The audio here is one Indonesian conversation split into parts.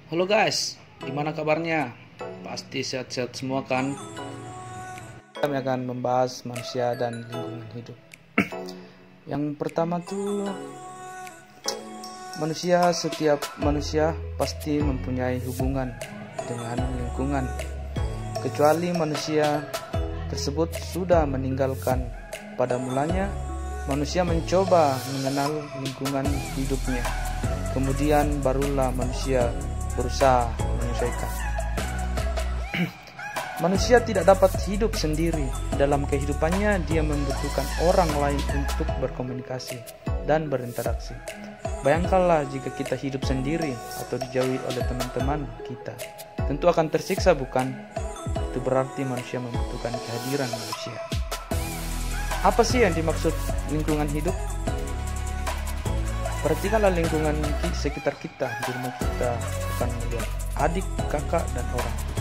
Halo guys, gimana kabarnya? Pasti sehat-sehat semua kan? Kami akan membahas manusia dan lingkungan hidup. Yang pertama tuh, setiap manusia pasti mempunyai hubungan dengan lingkungan. Kecuali manusia tersebut sudah meninggalkan. Pada mulanya, manusia mencoba mengenal lingkungan hidupnya. Kemudian barulah manusia berusaha menyesuaikan. Manusia tidak dapat hidup sendiri. Dalam kehidupannya, dia membutuhkan orang lain untuk berkomunikasi dan berinteraksi. Bayangkanlah jika kita hidup sendiri atau dijauhi oleh teman-teman kita. Tentu akan tersiksa, bukan? Itu berarti manusia membutuhkan kehadiran manusia. Apa sih yang dimaksud lingkungan hidup? Perhatikanlah lingkungan sekitar kita. Di rumah kita akan melihat adik, kakak, dan orang tua.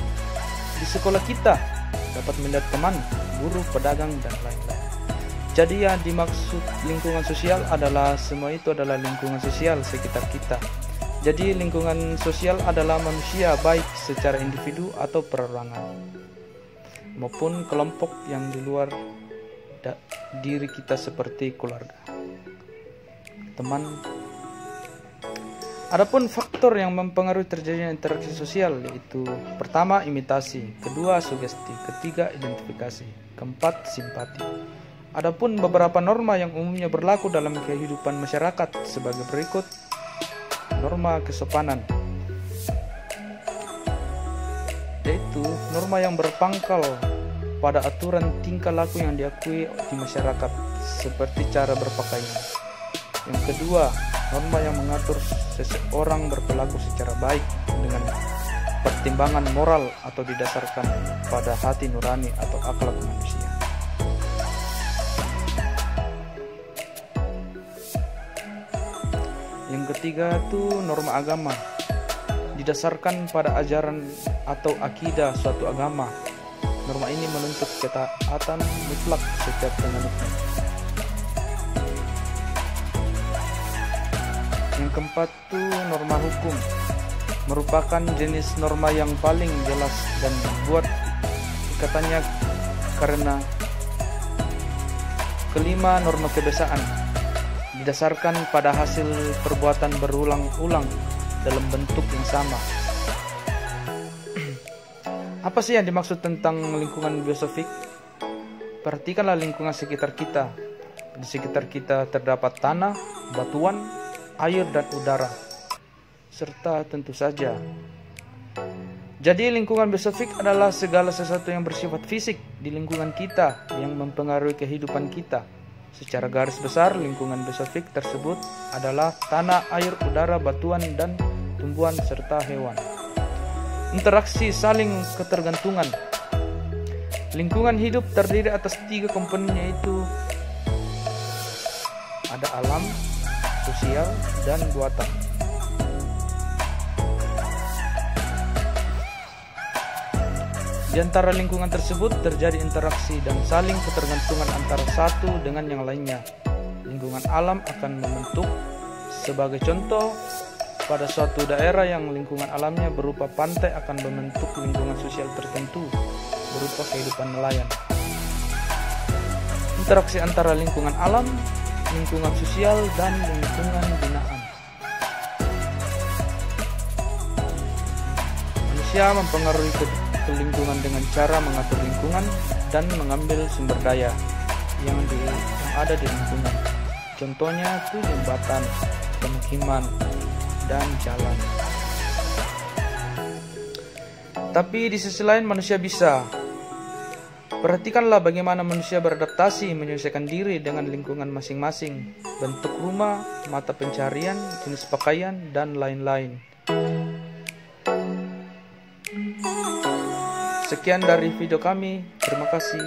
Di sekolah kita dapat melihat teman, guru, pedagang, dan lain-lain. Jadi yang dimaksud lingkungan sosial adalah semua itu adalah lingkungan sosial sekitar kita. Jadi lingkungan sosial adalah manusia baik secara individu atau perorangan maupun kelompok yang di luar diri kita seperti keluarga, teman. Adapun faktor yang mempengaruhi terjadinya interaksi sosial yaitu pertama imitasi, kedua sugesti, ketiga identifikasi, keempat simpati. Adapun beberapa norma yang umumnya berlaku dalam kehidupan masyarakat sebagai berikut. Norma kesopanan, yaitu norma yang berpangkal pada aturan tingkah laku yang diakui di masyarakat seperti cara berpakaian. Yang kedua, norma yang mengatur seseorang berperilaku secara baik dengan pertimbangan moral atau didasarkan pada hati nurani atau akhlak manusia. Yang ketiga itu norma agama, didasarkan pada ajaran atau akidah suatu agama. Norma ini menuntut ketaatan mutlak setiap penganutnya. Yang keempat itu norma hukum, merupakan jenis norma yang paling jelas dan dibuat ikatannya karena. Kelima, norma kebiasaan, didasarkan pada hasil perbuatan berulang-ulang dalam bentuk yang sama. Apa sih yang dimaksud tentang lingkungan biosfik? Perhatikanlah lingkungan sekitar kita. Di sekitar kita terdapat tanah, batuan, air dan udara, serta tentu saja. Jadi lingkungan biosfik adalah segala sesuatu yang bersifat fisik di lingkungan kita yang mempengaruhi kehidupan kita. Secara garis besar, lingkungan biosfik tersebut adalah tanah, air, udara, batuan, dan tumbuhan serta hewan. Interaksi saling ketergantungan. Lingkungan hidup terdiri atas 3 komponen, yaitu ada alam, sosial, dan buatan. Di antara lingkungan tersebut terjadi interaksi dan saling ketergantungan antara satu dengan yang lainnya. Lingkungan alam akan membentuk, sebagai contoh, pada suatu daerah yang lingkungan alamnya berupa pantai akan membentuk lingkungan sosial tertentu berupa kehidupan nelayan. Interaksi antara lingkungan alam, lingkungan sosial, dan lingkungan binaan. Manusia mempengaruhi ke lingkungan dengan cara mengatur lingkungan dan mengambil sumber daya yang ada di lingkungan. Contohnya itu jembatan, pemukiman, dan jalan. Tapi di sisi lain manusia bisa. Perhatikanlah bagaimana manusia beradaptasi menyesuaikan diri dengan lingkungan masing-masing, bentuk rumah, mata pencarian, jenis pakaian, dan lain-lain. Sekian dari video kami. Terima kasih.